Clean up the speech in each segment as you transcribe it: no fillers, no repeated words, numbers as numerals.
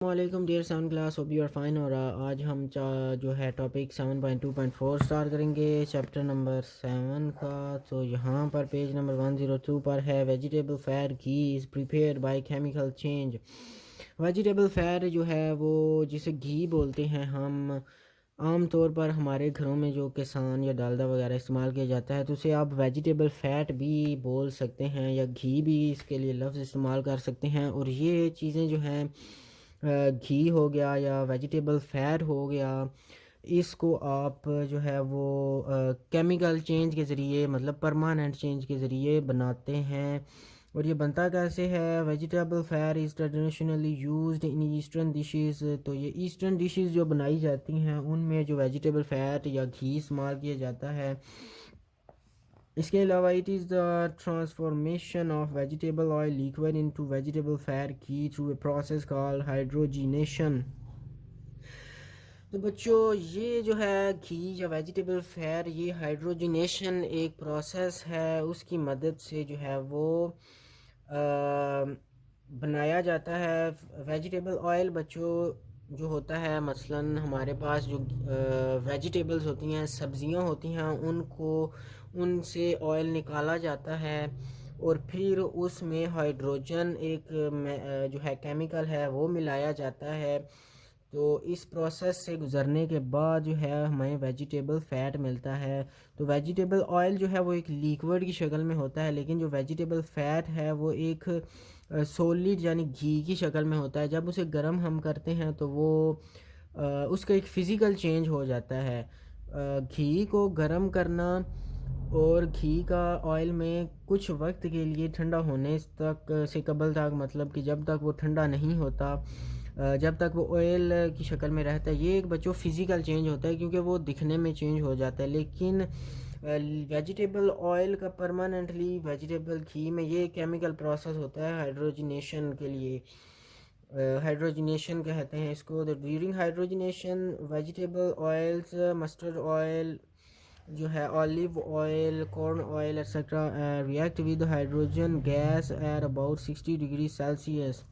वालेकुम dear sound class, hope you are fine. और आज हम जो है टॉपिक 7.2.4 स्टार्ट करेंगे, चैप्टर नंबर 7 का। तो यहाँ पर पेज नंबर 102 पर है vegetable fat ghee is prepared by chemical change. Vegetable fat जो है वो जिसे घी बोलते हैं हम, आम तौर पर हमारे घरों में जो किसान या डालडा वगैरह इस्तेमाल किया जाता है तो उसे आप वेजिटेबल फ़ैट भी बोल सकते हैं या घी भी इसके लिए लफ्ज़ इस्तेमाल कर सकते हैं। और ये चीज़ें जो हैं घी हो गया या वेजिटेबल फ़ैट हो गया, इसको आप जो है वो केमिकल चेंज के ज़रिए मतलब परमानेंट चेंज के ज़रिए बनाते हैं। और ये बनता कैसे है? Vegetable fat is traditionally used in eastern dishes. तो ये ईस्टर्न डिशेस जो बनाई जाती हैं उनमें जो वेजिटेबल फ़ैट या घी इस्तेमाल किया जाता है। इसके अलावा it is the transformation of vegetable oil liquid into vegetable fat ghee through a process called hydrogenation. तो बच्चों, ये जो है घी या वेजिटेबल फैट, ये हाइड्रोजिनेशन एक प्रोसेस है, उसकी मदद से जो है वो बनाया जाता है वेजिटेबल ऑयल। बच्चों जो होता है मसलन हमारे पास जो वेजिटेबल्स होती हैं, सब्जियां होती हैं, उनको उनसे ऑयल निकाला जाता है और फिर उसमें हाइड्रोजन एक जो है केमिकल है वो मिलाया जाता है। तो इस प्रोसेस से गुज़रने के बाद जो है हमें वेजिटेबल फ़ैट मिलता है। तो वेजिटेबल ऑयल जो है वो एक लिक्विड की शक्ल में होता है, लेकिन जो वेजिटेबल फ़ैट है वो एक सॉलिड यानी घी की शक्ल में होता है। जब उसे गर्म हम करते हैं तो वो उसका एक फ़िज़िकल चेंज हो जाता है। घी को गर्म करना और घी का ऑयल में कुछ वक्त के लिए ठंडा होने तक से कबल तक, मतलब कि जब तक वो ठंडा नहीं होता, जब तक वो ऑयल की शक्ल में रहता है, ये एक बच्चों फ़िज़िकल चेंज होता है क्योंकि वो दिखने में चेंज हो जाता है। लेकिन वेजिटेबल ऑयल का परमानेंटली वेजिटेबल घी में ये केमिकल प्रोसेस होता है हाइड्रोजिनेशन के लिए। हाइड्रोजिनेशन कहते हैं इसको। During hydrogenation vegetable oils, mustard oil जो है, olive oil, corn oil etcetera react with hydrogen gas at about 60 degree Celsius.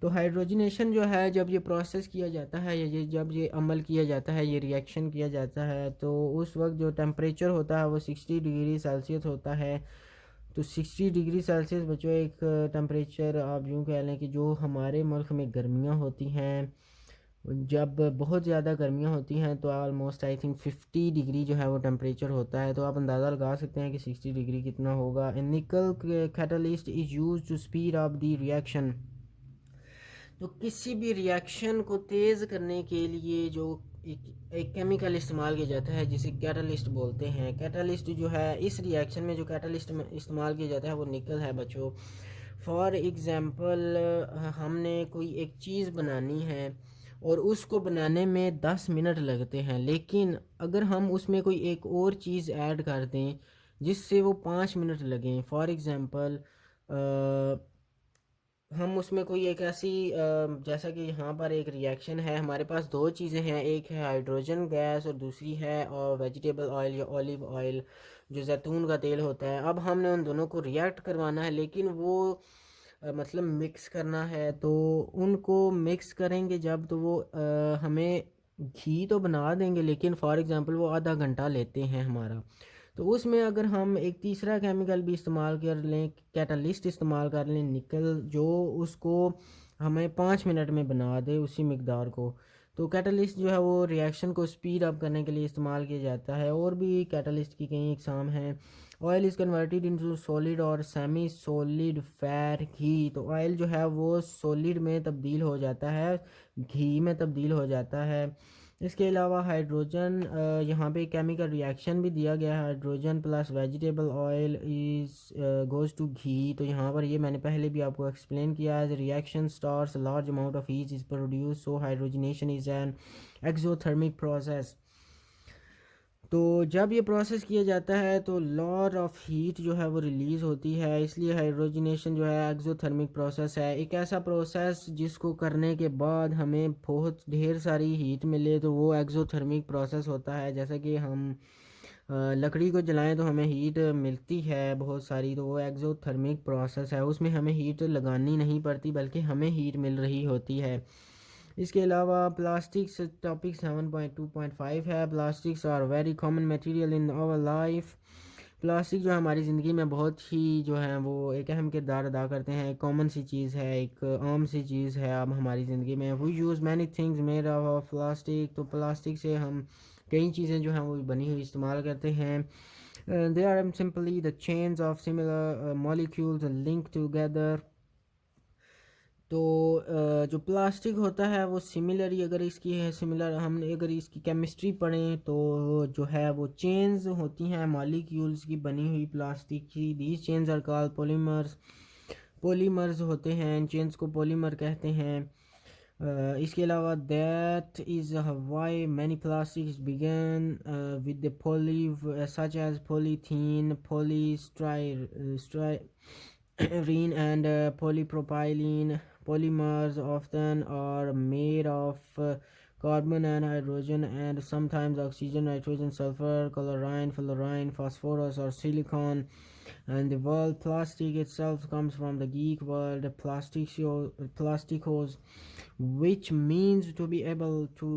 तो हाइड्रोजनेशन जो है, जब ये प्रोसेस किया जाता है या जब ये अमल किया जाता है, ये रिएक्शन किया जाता है, तो उस वक्त जो टेम्परेचर होता है वो 60 डिग्री सेल्सियस होता है। तो 60 डिग्री सेल्सियस बच्चों एक टेम्परेचर आप यूँ कह लें कि जो हमारे मुल्क में गर्मियाँ होती हैं, जब बहुत ज़्यादा गर्मियाँ होती हैं तो आलमोस्ट आई थिंक 50 डिग्री जो है वो टेम्परेचर होता है। तो आप अंदाज़ा लगा सकते हैं कि 60 डिग्री कितना होगा। Nickel catalyst is use to speed up the reaction. तो किसी भी रिएक्शन को तेज़ करने के लिए जो एक केमिकल इस्तेमाल किया जाता है जिसे कैटलिस्ट बोलते हैं। कैटलिस्ट जो है, इस रिएक्शन में जो कैटलिस्ट इस्तेमाल किया जाता है वो निकल है बच्चों। फॉर एग्ज़ाम्पल, हमने कोई एक चीज़ बनानी है और उसको बनाने में 10 मिनट लगते हैं, लेकिन अगर हम उसमें कोई एक और चीज़ ऐड कर दें जिससे वो 5 मिनट लगें, फॉर एग्ज़ाम्पल हम उसमें कोई एक ऐसी जैसा कि यहाँ पर एक रिएक्शन है, हमारे पास दो चीज़ें हैं, एक है हाइड्रोजन गैस और दूसरी है और वेजिटेबल ऑयल या ऑलिव ऑयल जो जैतून का तेल होता है। अब हमने उन दोनों को रिएक्ट करवाना है, लेकिन वो मतलब मिक्स करना है। तो उनको मिक्स करेंगे जब, तो वो हमें घी तो बना देंगे, लेकिन फॉर एग्ज़ाम्पल वो आधा घंटा लेते हैं हमारा। तो उसमें अगर हम एक तीसरा केमिकल भी इस्तेमाल कर लें, कैटलिस्ट इस्तेमाल कर लें, निकल, जो उसको हमें 5 मिनट में बना दे उसी मकदार को। तो कैटलिस्ट जो है वो रिएक्शन को स्पीड अप करने के लिए इस्तेमाल किया जाता है। और भी कैटलिस्ट की कई इकसाम हैं। Oil is converted into solid और सेमी सॉलिड फैट घी। तो ऑयल जो है वो सॉलिड में तब्दील हो जाता है, घी में तब्दील हो जाता है। इसके अलावा हाइड्रोजन, यहाँ पे केमिकल रिएक्शन भी दिया गया है, hydrogen plus vegetable oil is goes to घी। तो यहाँ पर ये मैंने पहले भी आपको एक्सप्लेन किया है। Reaction starts large amount of heat is produce, so hydrogenation is an exothermic process. तो जब ये प्रोसेस किया जाता है तो लॉट ऑफ हीट जो है वो रिलीज़ होती है, इसलिए हाइड्रोजनेशन जो है एक्सोथर्मिक प्रोसेस है। एक ऐसा प्रोसेस जिसको करने के बाद हमें बहुत ढेर सारी हीट मिले तो वो एक्सोथर्मिक प्रोसेस होता है। जैसा कि हम लकड़ी को जलाएं तो हमें हीट मिलती है बहुत सारी, तो वो एक्सोथर्मिक प्रोसेस है, उसमें हमें हीट लगानी नहीं पड़ती बल्कि हमें हीट मिल रही होती है। इसके अलावा प्लास्टिक्स टॉपिक 7.2.5 है। Plastics are very common material in our life. Plastic जो है हमारी ज़िंदगी में बहुत ही जो है वो एक अहम किरदार अदा करते हैं। एक कॉमन सी चीज़ है, एक आम सी चीज़ है अब हमारी ज़िंदगी में। We use many things made of plastic. तो प्लास्टिक से हम कई चीज़ें जो हैं वो बनी हुई इस्तेमाल करते हैं। They are simply the chains of similar molecules link together. तो जो प्लास्टिक होता है वो सिमिलर अगर इसकी है सिमिलर हम अगर इसकी केमिस्ट्री पढ़ें तो जो है वो चेन्स होती हैं मॉलिक्यूल्स की बनी हुई प्लास्टिक की। These chains are called polymers. Polymers होते हैं, इन चेन्स को पॉलीमर कहते हैं। इसके अलावा that is why many plastics begin with the poly such as polythene polystyrene and polypropylene. Polymers often are made of carbon and hydrogen and sometimes oxygen, nitrogen, sulfur, chlorine, fluorine, phosphorus, or silicon. And the word plastic itself comes from the Greek word plastikos, which means to be able to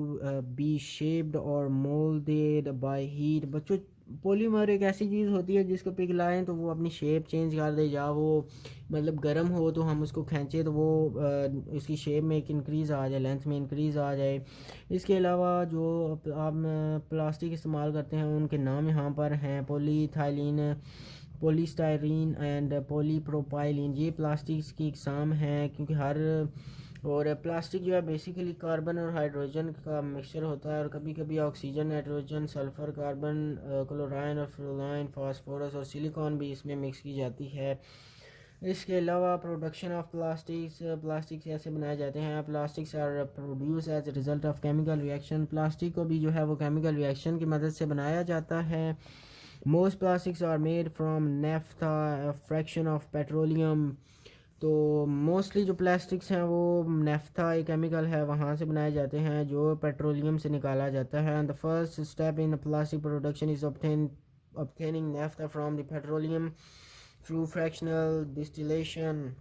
be shaped or molded by heat. बच्चों polymer एक ऐसी चीज़ होती है जिसको पिघलाएं तो वो अपनी shape change कर दे, या वो मतलब गर्म हो तो हम उसको खींचे तो वो इसकी शेप में एक इंक्रीज़ आ जाए, लेंथ में इंक्रीज़ आ जाए। इसके अलावा जो आप प्लास्टिक इस्तेमाल करते हैं उनके नाम यहाँ पर हैं पॉलीथाइलिन, पॉलीस्टाइरीन एंड पॉलीप्रोपाइलिन। ये प्लास्टिक्स की इकसाम हैं क्योंकि हर और प्लास्टिक जो है बेसिकली कार्बन और हाइड्रोजन का मिक्सचर होता है और कभी कभी oxygen, nitrogen, sulphur, carbon, chlorine और फ्लोराइन, फास्फोरस और सिलिकॉन भी इसमें मिक्स की जाती है। इसके अलावा प्रोडक्शन ऑफ प्लास्टिक्स ऐसे बनाए जाते हैं। Plastics are produce as a result of chemical reaction. Plastic को भी जो है वो केमिकल रिएक्शन की मदद से बनाया जाता है। Most plastics are made from naphtha, fraction of petroleum. तो मोस्टली जो प्लास्टिक्स हैं वो नेफ्था एक केमिकल है वहाँ से बनाए जाते हैं जो पेट्रोलियम से निकाला जाता है। And the first step in plastic production is obtaining naphtha from the petroleum through fractional distillation।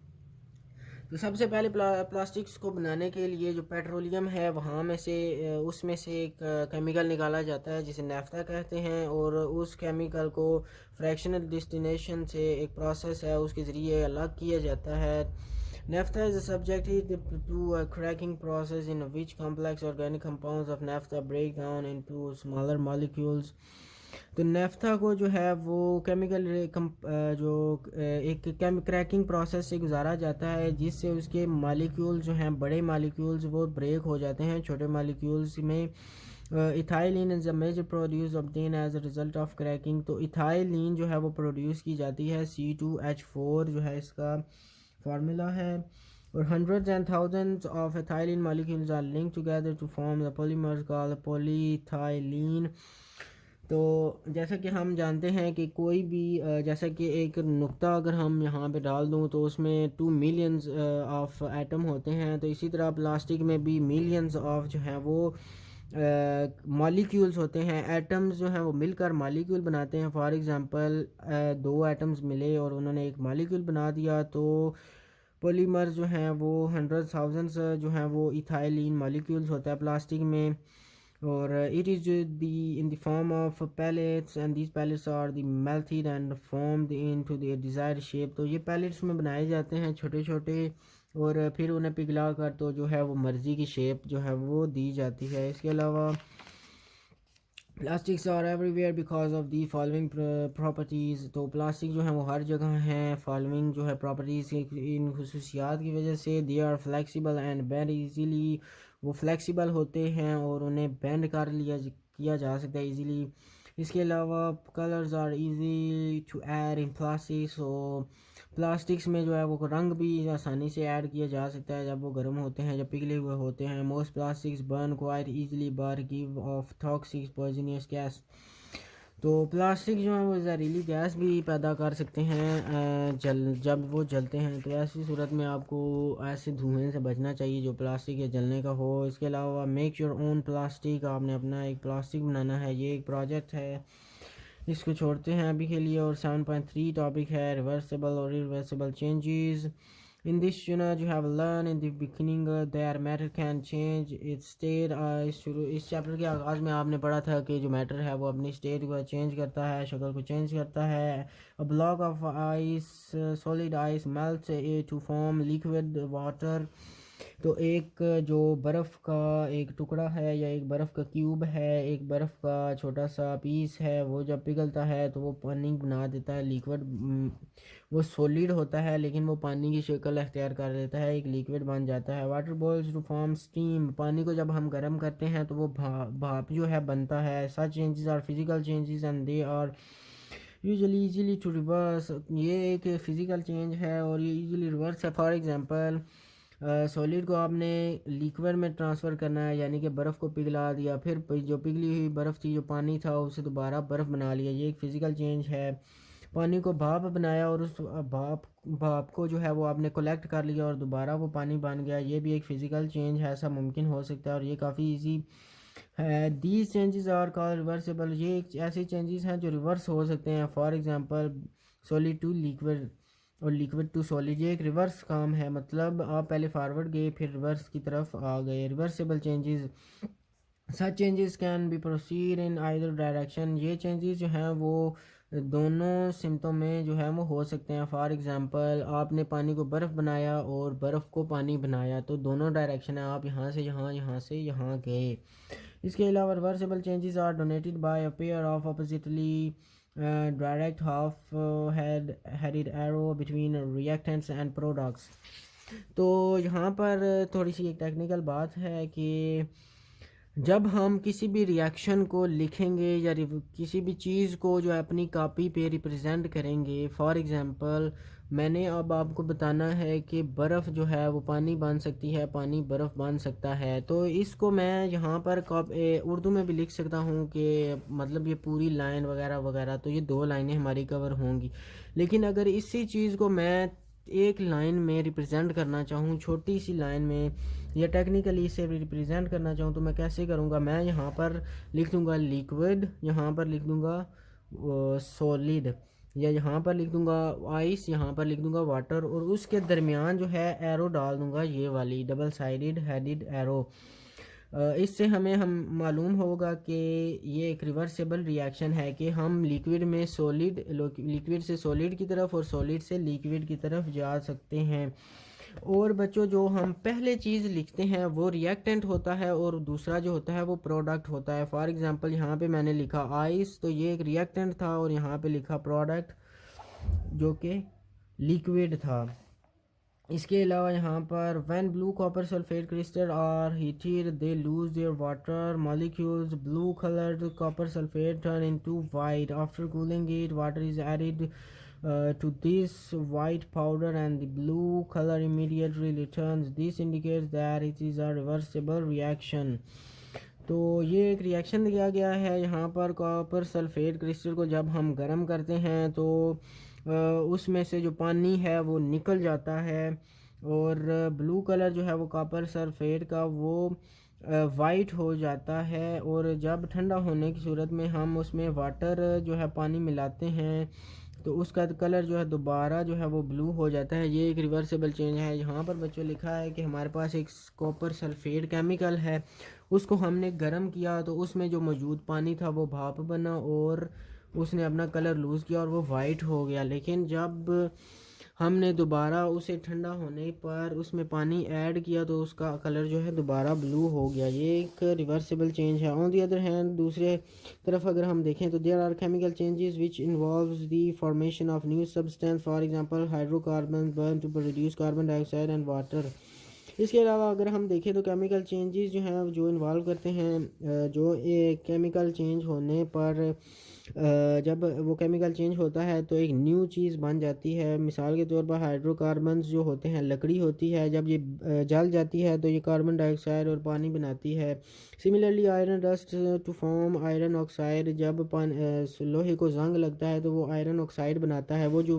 तो सबसे पहले प्लास्टिक्स को बनाने के लिए जो पेट्रोलियम है वहाँ में से उसमें से एक केमिकल निकाला जाता है जिसे नेफ्था कहते हैं, और उस केमिकल को फ्रैक्शनल डिस्टिलेशन से एक प्रोसेस है उसके ज़रिए अलग किया जाता है। Naphtha is subjected to a cracking process in which complex organic compounds of naphtha break down into smaller molecules। तो नेफ्था को जो है वो केमिकल जो एक क्रैकिंग प्रोसेस से गुजारा जाता है जिससे उसके मालिक्यूल्स जो हैं बड़े मालिक्यूल्स वो ब्रेक हो जाते हैं छोटे मालिक्यूल्स में। Ethylene is a major produce obtain as a result of cracking. तो इथाइलिन जो है वो प्रोड्यूस की जाती है, C2H4 जो है इसका फार्मूला है। और hundreds and thousands of ethylene molecules are linked together to form the polymers called polyethylene। तो जैसा कि हम जानते हैं कि कोई भी जैसा कि एक नुक्ता अगर हम यहाँ पे डाल दूँ तो उसमें 2 मिलियंस ऑफ एटम होते हैं, तो इसी तरह प्लास्टिक में भी मिलियंस ऑफ जो हैं वो मॉलिक्यूल्स होते हैं। एटम्स जो हैं वो मिलकर मॉलिक्यूल बनाते हैं। फॉर एग्ज़ाम्पल 2 एटम्स मिले और उन्होंने एक मॉलिक्यूल बना दिया, तो पॉलीमर जो हैं वो हंड्रेड थाउजेंड्स जो हैं वो इथाइलिन मॉलिक्यूल्स होता है प्लास्टिक में। और it is in the form of pellets and these pellets are the melted and formed into the desired shape। तो ये pellets में बनाए जाते हैं छोटे छोटे और फिर उन्हें पिघला कर तो जो है वो मर्ज़ी की शेप जो है वो दी जाती है। इसके अलावा plastics are everywhere because of the following properties. तो प्लास्टिक जो है वो हर जगह हैं फॉलोइंग जो है प्रॉपर्टीज़ इन खसूसियात की वजह से। They are flexible and bend easily. वो फ्लेक्सिबल होते हैं और उन्हें बेंड कर किया जा सकता है इजीली। इसके अलावा colours are easy to add in plastics. So plastics में जो है वो रंग भी आसानी से ऐड किया जा सकता है जब वो गर्म होते हैं, जब पिघले हुए होते हैं। Most plastics burn quite easily but give of toxic poisonous gas. तो प्लास्टिक जो है वो जहरीली गैस भी पैदा कर सकते हैं जब वो जलते हैं। तो ऐसी सूरत में आपको ऐसे धुएं से बचना चाहिए जो प्लास्टिक के जलने का हो। इसके अलावा मेक योर ओन प्लास्टिक। आपने अपना एक प्लास्टिक बनाना है, ये एक प्रोजेक्ट है, इसको छोड़ते हैं अभी के लिए। और 7.3 टॉपिक है रिवर्सेबल और irreversible changes. In this, you have learned in the beginning that matter can change its state. इस चैप्टर के आगाज़ में आपने पढ़ा था कि जो मैटर है वो अपनी स्टेट को चेंज करता है, शक्ल को चेंज करता है. A block of ice, solid ice melts it to form liquid water. तो एक जो बर्फ़ का एक टुकड़ा है या एक बर्फ़ का क्यूब है, एक बर्फ़ का छोटा सा पीस है, वो जब पिघलता है तो वो पानी बना देता है लिक्विड. वो सॉलिड होता है लेकिन वो पानी की शक्ल अख्तियार कर लेता है, एक लिक्विड बन जाता है. Water boils to form steam. पानी को जब हम गर्म करते हैं तो वो भाप जो है बनता है. Such changes are physical changes and they are usually easily to reverse. ये एक फिज़िकल चेंज है और ये इजीली रिवर्स है. फॉर एग्जांपल, सॉलिड को आपने लिक्विड में ट्रांसफ़र करना है, यानी कि बर्फ़ को पिघला दिया, फिर जो पिघली हुई बर्फ़ थी, जो पानी था, उसे दोबारा बर्फ़ बना लिया. ये एक फ़िज़िकल चेंज है. पानी को भाप बनाया और उस भाप भाप को जो है वो आपने कलेक्ट कर लिया और दोबारा वो पानी बन गया. ये भी एक फ़िज़िकल चेंज है, ऐसा मुमकिन हो सकता है और ये काफ़ी इजी है. These changes are called reversible. ये एक ऐसे चेंजेस हैं जो रिवर्स हो सकते हैं. For example, solid to liquid और लिक्विड टू सॉलिड, ये एक रिवर्स काम है. मतलब आप पहले फॉरवर्ड गए फिर रिवर्स की तरफ आ गए. Reversible changes. Such changes can be proceed in either direction. ये चेंजेस जो हैं वो दोनों सिमतों में जो है वो हो सकते हैं. फॉर एग्जांपल, आपने पानी को बर्फ़ बनाया और बर्फ़ को पानी बनाया, तो दोनों डायरेक्शन है. आप यहाँ से यहाँ, यहाँ से यहाँ गए. इसके अलावा reversible changes are denoted by a pair of oppositely direct half headed arrow between reactants and products. तो यहाँ पर थोड़ी सी एक टेक्निकल बात है कि जब हम किसी भी रिएक्शन को लिखेंगे या किसी भी चीज़ को जो है अपनी कॉपी पे रिप्रेजेंट करेंगे. फॉर एग्जांपल, मैंने अब आपको बताना है कि बर्फ़ जो है वो पानी बन सकती है, पानी बर्फ़ बन सकता है. तो इसको मैं यहाँ पर उर्दू में भी लिख सकता हूँ कि मतलब ये पूरी लाइन वगैरह वगैरह, तो ये 2 लाइनें हमारी कवर होंगी. लेकिन अगर इसी चीज़ को मैं एक लाइन में रिप्रेजेंट करना चाहूँ, छोटी सी लाइन में, या टेक्निकली इसे रिप्रेजेंट करना चाहूँ, तो मैं कैसे करूँगा. मैं यहाँ पर लिख दूँगा लिक्विड, यहाँ पर लिख दूँगा सॉलिड, या यहाँ पर लिख दूँगा आइस, यहाँ पर लिख दूँगा वाटर, और उसके दरमियान जो है एरो डाल दूँगा, ये वाली डबल साइडेड हेडेड एरो. इससे हम मालूम होगा कि ये एक रिवर्सिबल रिएक्शन है कि हम लिक्विड से सॉलिड की तरफ और सॉलिड से लिक्विड की तरफ जा सकते हैं. और बच्चों, जो हम पहले चीज़ लिखते हैं वो रिएक्टेंट होता है और दूसरा जो होता है वो प्रोडक्ट होता है. फॉर एग्जांपल, यहाँ पे मैंने लिखा आइस, तो ये एक रिएक्टेंट था, और यहाँ पे लिखा प्रोडक्ट जो कि लिक्विड था. इसके अलावा यहाँ पर when blue copper sulphate crystal are heated they lose their water molecules. Blue coloured copper sulphate turn into white. After cooling it, water is added to this white powder and the blue color immediately returns. This indicates that it is a reversible reaction. तो ये एक reaction दिया गया है यहाँ पर. Copper sulphate crystal को जब हम गर्म करते हैं तो उसमें से जो पानी है वो निकल जाता है, और ब्लू कलर जो है वो कॉपर सल्फेट का वो वाइट हो जाता है. और जब ठंडा होने की सूरत में हम उसमें वाटर जो है पानी मिलाते हैं तो उसका कलर जो है दोबारा जो है वो ब्लू हो जाता है. ये एक रिवर्सिबल चेंज है. यहाँ पर बच्चों लिखा है कि हमारे पास एक कॉपर सल्फेट केमिकल है, उसको हमने गर्म किया तो उसमें जो मौजूद पानी था वो भाप बना और उसने अपना कलर लूज़ किया और वो वाइट हो गया. लेकिन जब हमने दोबारा उसे ठंडा होने पर उसमें पानी ऐड किया तो उसका कलर जो है दोबारा ब्लू हो गया. ये एक रिवर्सिबल चेंज है. ऑन दी अदर हैंड, दूसरे तरफ अगर हम देखें तो there are chemical changes which involves the formation of new substance. For example, hydrocarbon burn to produce carbon dioxide and water. इसके अलावा अगर हम देखें तो केमिकल चेंजेस जो हैं जो इन्वॉल्व करते हैं, जो एक केमिकल चेंज होने पर जब वो केमिकल चेंज होता है तो एक न्यू चीज़ बन जाती है. मिसाल के तौर पर हाइड्रोकार्बन्स जो होते हैं, लकड़ी होती है, जब ये जल जाती है तो ये कार्बन डाइऑक्साइड और पानी बनाती है. Similarly, iron rust to form iron oxide. जब लोहे को जंग लगता है तो वो आयरन ऑक्साइड बनाता है. वो जो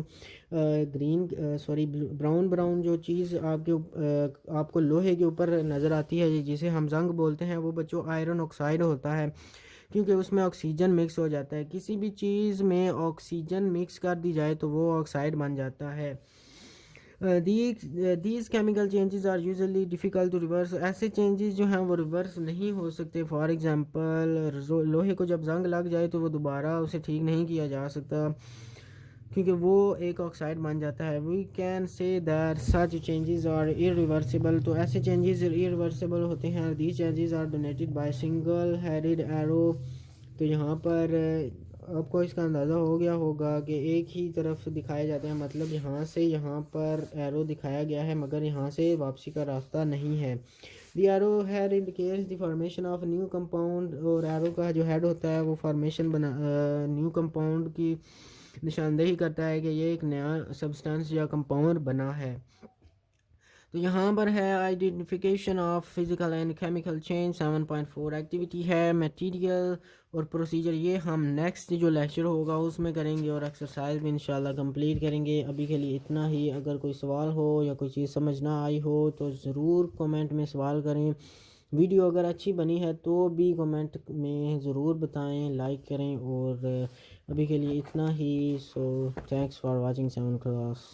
ब्राउन ब्राउन जो चीज़ आपको लोहे के ऊपर नज़र आती है जिसे हम जंग बोलते हैं, वो बच्चों आयरन ऑक्साइड होता है, क्योंकि उसमें ऑक्सीजन मिक्स हो जाता है. किसी भी चीज़ में ऑक्सीजन मिक्स कर दी जाए तो वो ऑक्साइड बन जाता है. These chemical changes are usually difficult to reverse. ऐसे चेंजेस जो हैं वो रिवर्स नहीं हो सकते। फॉर एग्ज़ाम्पल लोहे को जब जंग लग जाए तो वो दोबारा उसे ठीक नहीं किया जा सकता, क्योंकि वो एक ऑक्साइड बन जाता है। We can say that such changes are irreversible. तो ऐसे चेंजेस इरिवर्सिबल होते हैं। These changes are denoted by single headed arrow. तो यहाँ पर आपको इसका अंदाज़ा हो गया होगा कि एक ही तरफ दिखाए जाते हैं, मतलब यहाँ से यहाँ पर एरो दिखाया गया है मगर यहाँ से वापसी का रास्ता नहीं है। The arrow head indicates the formation of new compound. और एरो का जो हेड होता है वो फॉर्मेशन बना न्यू कंपाउंड की निशानदेही करता है कि ये एक नया सब्सटेंस या कंपाउंड बना है। तो यहाँ पर है identification of physical and chemical change 7.4 activity है मटेरियल और प्रोसीजर। ये हम नेक्स्ट जो लेक्चर होगा उसमें करेंगे और एक्सरसाइज भी इंशाल्लाह कंप्लीट करेंगे। अभी के लिए इतना ही। अगर कोई सवाल हो या कोई चीज़ समझ ना आई हो तो ज़रूर कमेंट में सवाल करें। वीडियो अगर अच्छी बनी है तो भी कमेंट में ज़रूर बताएं, लाइक करें। और अभी के लिए इतना ही। So thanks for watching 7 class.